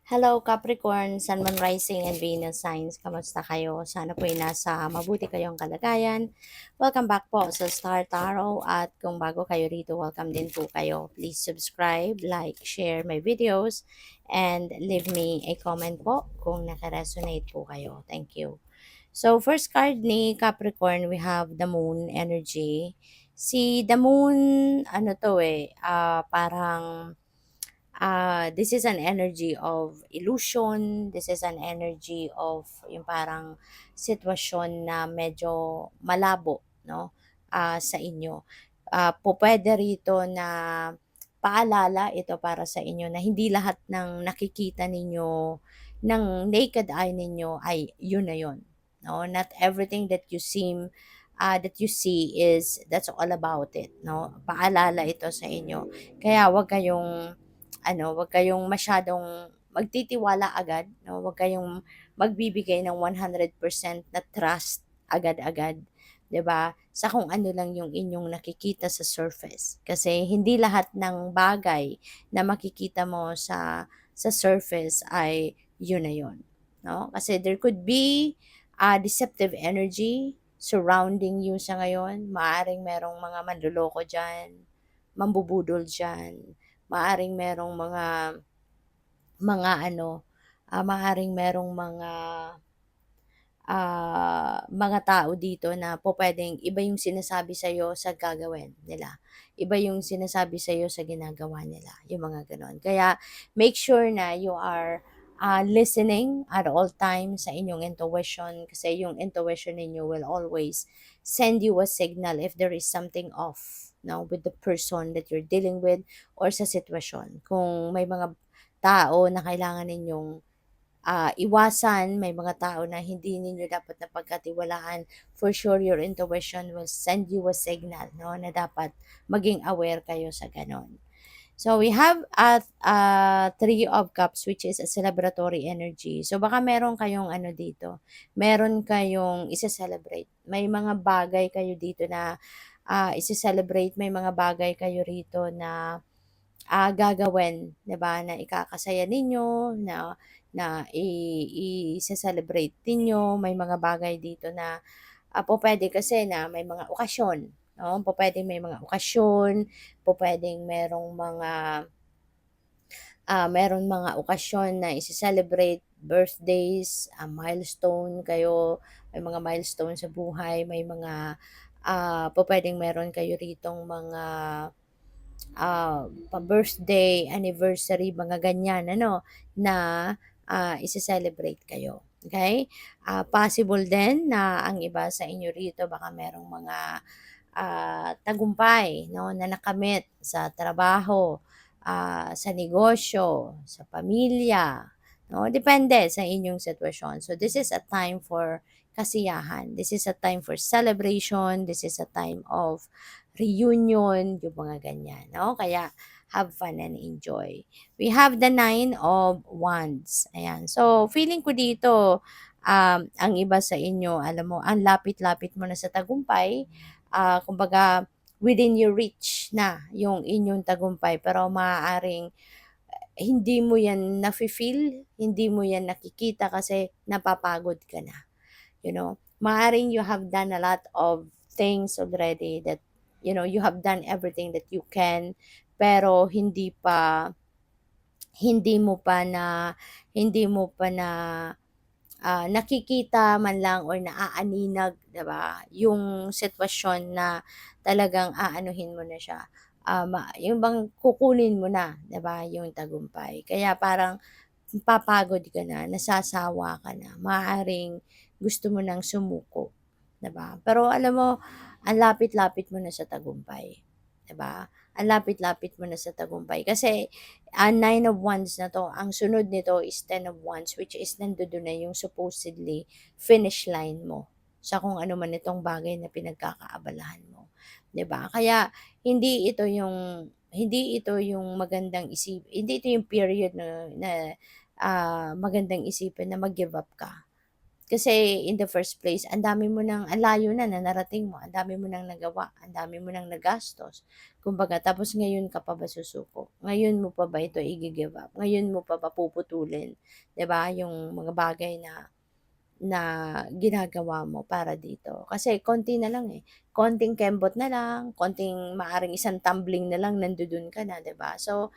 Hello Capricorn, Sun, Moon, Rising, and Venus signs. Kamusta kayo? Sana po ay nasa mabuti kayong kalagayan. Welcome back po sa Star Tarot at kung bago kayo rito, welcome din po kayo. Please subscribe, like, share my videos, and leave me a comment po kung nakaresonate po kayo. Thank you. So, first card ni Capricorn, we have the Moon energy. Si the Moon, ano to parang this is an energy of illusion, this is an energy of yung parang sitwasyon na medyo malabo, no? Sa inyo. Po pwede rito na paalala ito para sa inyo na hindi lahat ng nakikita ninyo ng naked eye ninyo ay yun na yun. No? Not everything that you see is that's all about it, no? Paalala ito sa inyo. Kaya wag kayong masyadong magtitiwala agad, no? Wag kayong magbibigay ng 100% na trust agad-agad, 'di ba? Sa kung ano lang yung inyong nakikita sa surface. Kasi hindi lahat ng bagay na makikita mo sa surface ay yun na yun, no? Kasi there could be a deceptive energy surrounding you sa ngayon. Maaring merong mga manloloko diyan, mambubudol diyan, maaring merong mga maaring merong mga tao dito na pupuwedeng iba yung sinasabi sa'yo sa gagawin nila. Iba yung sinasabi sa'yo sa ginagawa nila, yung mga gano'n. Kaya make sure na you are, listening at all times sa inyong intuition kasi yung intuition ninyo will always send you a signal if there is something off, no, with the person that you're dealing with or sa sitwasyon. Kung may mga tao na kailangan ninyong iwasan, may mga tao na hindi ninyo dapat na pagkatiwalaan, for sure your intuition will send you a signal, no, na dapat maging aware kayo sa ganon. So we have Three of Cups which is a celebratory energy. So baka meron kayong ano dito, meron kayong isa-celebrate. May mga bagay kayo dito na isa-celebrate, may mga bagay kayo rito na gagawin, 'di ba, na ikakasaya ninyo, na i-ce-celebrate ninyo. May mga bagay dito na pupuwede kasi na may mga okasyon, 'no? Pupuwedeng may mga okasyon, pupuwedeng meron mga okasyon na ise-celebrate, birthdays, milestone kayo, may mga milestone sa buhay, may mga pupuwedeng meron kayo ritong mga pa-birthday, anniversary, mga ganyan ano, na ise-celebrate kayo. Okay? Possible din na ang iba sa inyo rito baka merong mga tagumpay, no, na nakamit sa trabaho, sa negosyo, sa pamilya, no? Depende sa inyong sitwasyon. So this is a time for kasiyahan. This is a time for celebration. This is a time of reunion, yung mga ganyan, no? Kaya have fun and enjoy. We have the Nine of Wands. Ayan. So, feeling ko dito, ang iba sa inyo, alam mo, ang lapit-lapit mo na sa tagumpay, kumbaga, within your reach na yung inyong tagumpay, pero maaaring hindi mo yan nafe-feel, hindi mo yan nakikita kasi napapagod ka na. You know, maaring you have done a lot of things already that, you have done everything that you can, pero hindi mo pa na nakikita man lang or naaaninag, 'di ba, yung sitwasyon na talagang aanuhin mo na siya, yung bang kukunin mo na, 'di ba, yung tagumpay. Kaya parang papagod ka na, nasasawa ka na, maaaring gusto mo ng sumuko, 'di ba? Pero alam mo, ang lapit-lapit mo na sa tagumpay, 'di ba? Ang lapit-lapit mo na sa tagumpay kasi ang Nine of Wands na 'to, ang sunod nito is Ten of Wands which is nandodo'n na yung supposedly finish line mo sa kung ano man itong bagay na pinagkakaabalahan mo, 'di ba? Kaya hindi ito yung hindi ito yung period na magandang isipin na mag-give up ka. Kasi in the first place, ang dami mo ng ang layo na narating mo, ang dami mo ng nagawa, ang dami mo ng nagastos. Kumbaga, tapos ngayon ka pa ba susuko? Ngayon mo pa ba ito i-gi-give up? Ngayon mo pa ba puputulin, 'di ba, yung mga bagay na na ginagawa mo para dito. Kasi konti na lang eh. Konting kembot na lang, konting maaring isang tumbling na lang nandudun ka na, 'di ba? So,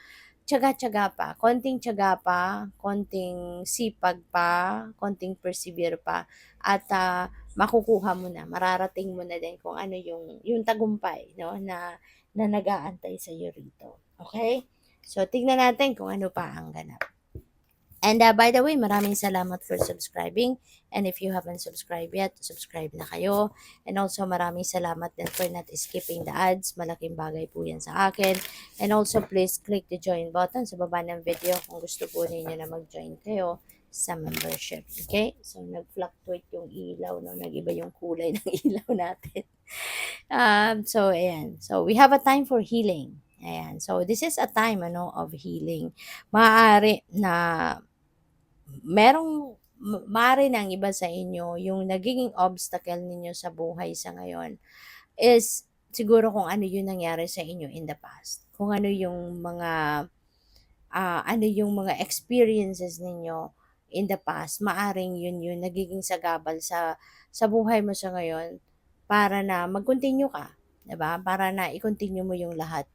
tiyaga-tiyaga pa, konting tiyaga pa, konting sipag pa, konting persevere pa, at makukuha mo na, mararating mo na din kung ano yung tagumpay, no, na nag-aantay sa iyo rito. Okay? So, tignan natin kung ano pa ang ganap. And by the way, maraming salamat for subscribing. And if you haven't subscribed yet, subscribe na kayo. And also, maraming salamat din for not skipping the ads. Malaking bagay po yan sa akin. And also, please click the join button sa baba ng video kung gusto po ninyo na mag-join kayo sa membership. Okay? So, nag-fluctuate yung ilaw, no? Nag-iba yung kulay ng ilaw natin. So, ayan. So, we have a time for healing. Ayan. So, this is a time of healing. Maaari na maaari ng iba sa inyo, yung nagiging obstacle ninyo sa buhay sa ngayon is siguro kung ano yung nangyari sa inyo in the past. Kung ano yung mga experiences ninyo in the past, maaring yun yung nagiging sagabal sa buhay mo sa ngayon para na mag-continue ka, 'di ba? Para na i-continue mo yung lahat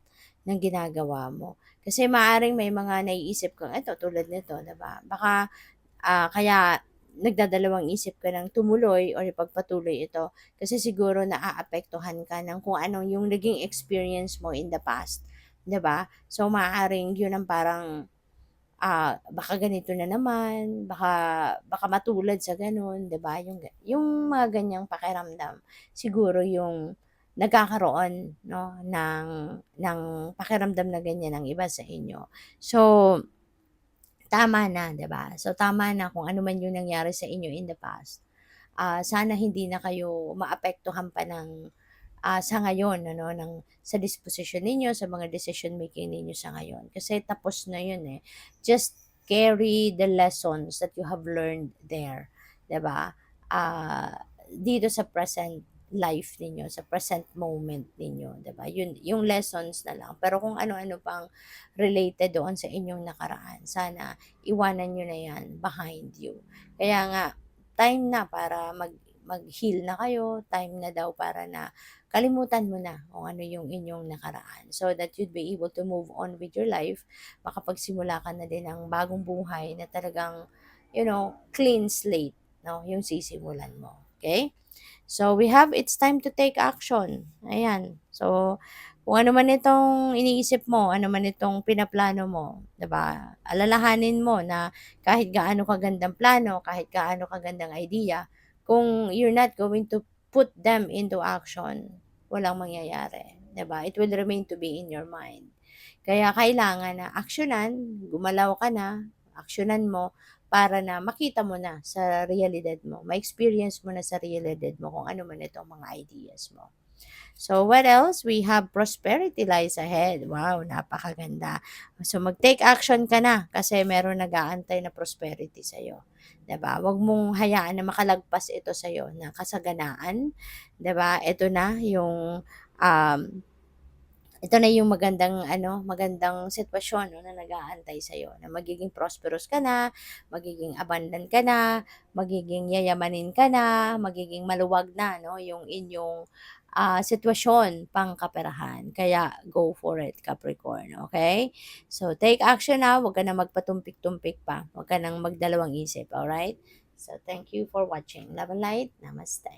ng ginagawa mo. Kasi maaring may mga naiisip kang eto tulad nito, 'di ba? Baka kaya nagdadalawang isip ka ng tumuloy or ipagpatuloy ito kasi siguro naaapektuhan ka ng kung anong yung naging experience mo in the past, 'di ba? So maaaring 'yun ang parang baka ganito na naman, baka matulad sa gano'n, 'di ba? Yung mga ganyang pakiramdam siguro yung nagkakaroon, no, ng pakiramdam na ganyan ang iba sa inyo. So, tama na, 'di ba? So, tama na kung ano man yung nangyari sa inyo in the past. Sana hindi na kayo maapektuhan pa ng sa ngayon ano sa disposition ninyo, sa mga decision making ninyo sa ngayon. Kasi tapos na 'yun eh. Just carry the lessons that you have learned there, 'di ba? Dito sa present life ninyo, sa present moment ninyo, 'di ba? Yun yung lessons na lang. Pero kung ano-ano pang related doon sa inyong nakaraan, sana iwanan niyo na 'yan behind you. Kaya nga time na para mag-heal na kayo, time na daw para na kalimutan mo na kung ano yung inyong nakaraan so that you'd be able to move on with your life. Makapagsimula ka na din ng bagong buhay na talagang, clean slate, no? Yung sisimulan mo. Okay? So, we have it's time to take action. Ayan. So, kung ano man itong iniisip mo, ano man itong pinaplano mo, 'di ba? Alalahanin mo na kahit gaano kagandang plano, kahit gaano kagandang idea, kung you're not going to put them into action, walang mangyayari, 'di ba? It will remain to be in your mind. Kaya kailangan na aksyonan, gumalaw ka na, aksyonan mo para na makita mo na sa realidad mo, ma-experience mo na sa realidad mo kung ano man itong mga ideas mo. So, what else? We have prosperity lies ahead. Wow, napakaganda. So, mag-take action ka na kasi meron nag-aantay na prosperity sa'yo. 'Di ba? Huwag mong hayaan na makalagpas ito sa'yo na kasaganaan. 'Di ba? Ito na yung magandang sitwasyon, no, na nag-aantay sa'yo, na magiging prosperous ka na, magiging abundant ka na, magiging yayamanin ka na, magiging maluwag na, no, yung inyong sitwasyon pangkaperahan. Kaya go for it, Capricorn, okay? So, take action na, huwag ka na magpatumpik-tumpik pa, huwag ka nang magdalawang isip, alright? So, thank you for watching. Love and light. Namaste.